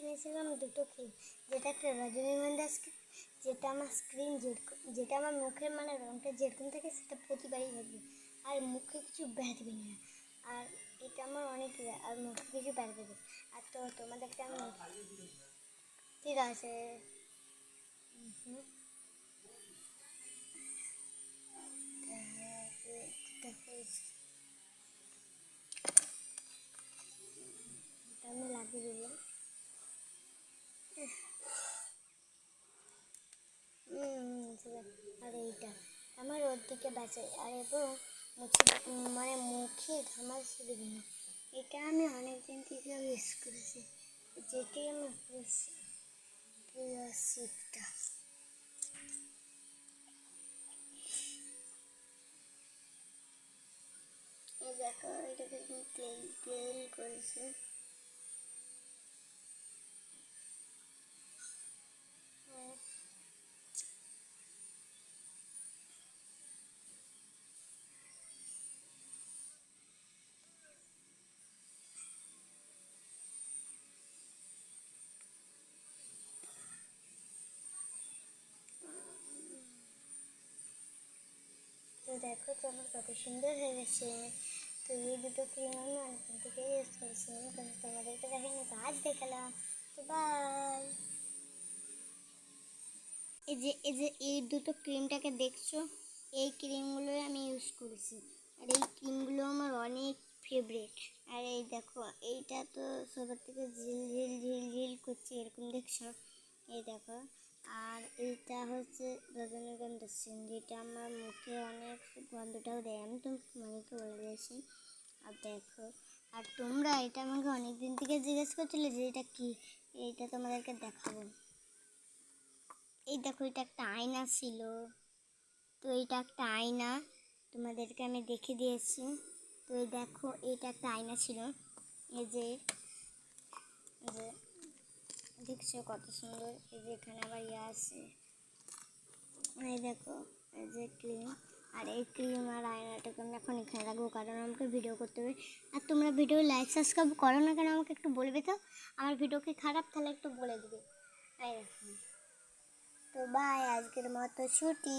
কিনেছিলাম দুটো ক্রিম, যেটা একটা রজনীগন্ধা স্ক্রিন, যেটা আমার স্ক্রিন যেটা আমার মুখের মানে রঙটা যেরকম থাকে সেটা প্রতিবারই থাকবে, আর মুখে কিছু ব্যাধবে না। আর এটা আমার অনেক আর মুখে কিছু ব্যাধবে না। আর তো তোমাদেরকে আমি ঠিক আছে। আমি লাগিয়ে দেবো। আর এইটা আমার ওর দিকে বাঁচাই, আর এবং মানে মুখে ঘামাচ্ছে বিভিন্ন। এটা আমি অনেকদিন থেকে ইউজ করেছি, যেটি আমার প্রিয় শিপটা। এই দেখো এটাকে তেল তেল করেছে। তো দেখো তো আমার কত সুন্দর হয়ে গেছে। তো এই দুটো ক্রিম আমি অনেকদিন থেকে ইউজ করেছিলাম, কিন্তু তোমাদেরকে দেখাইনি, তো আজ দেখালাম। তো বাই। এই দুটো ক্রিমটাকে দেখছো, এই ক্রিমগুলোই আমি ইউজ করেছি, আর এই ক্রিমগুলো আমার অনেক ফেভারিট। আর এই দেখো এইটা তো সবার থেকে ঝিল ঝিল ঝিল ঝিল করছে, এরকম দেখছো, এই দেখো। আর এইটা হচ্ছে রজনীগন্ধা সেন, যেটা আমার মুখে অনেক গন্ধটাও দেয়, আমি তোমাকে বলে দিয়েছি। আর দেখো, আর তোমরা এটা আমাকে অনেক দিন থেকে জিজ্ঞেস করছিলে যে এটা কি, এইটা তোমাদেরকে দেখাবো। এই দেখো এটা একটা আয়না ছিল, তো এটা একটা আয়না, তোমাদেরকে আমি দেখে দিয়েছি। তো এই দেখো এটা একটা আয়না ছিল, এই যে দেখছো কত সুন্দর। এই যে এখানে আবার আছে, এই দেখো এই যে ক্রিম। আর এই ক্রিম আর আয়নাটাকে আমি এখন এখানে রাখবো, কারণ আমাকে ভিডিও করতে হবে। আর তোমরা ভিডিও লাইক সাবস্ক্রাইব করো না কেন আমাকে একটু বলবে তো, আমার ভিডিও কি খারাপ তাহলে একটু বলে দিবে। এই দেখো। তো বাই, আজকের মতো ছুটি।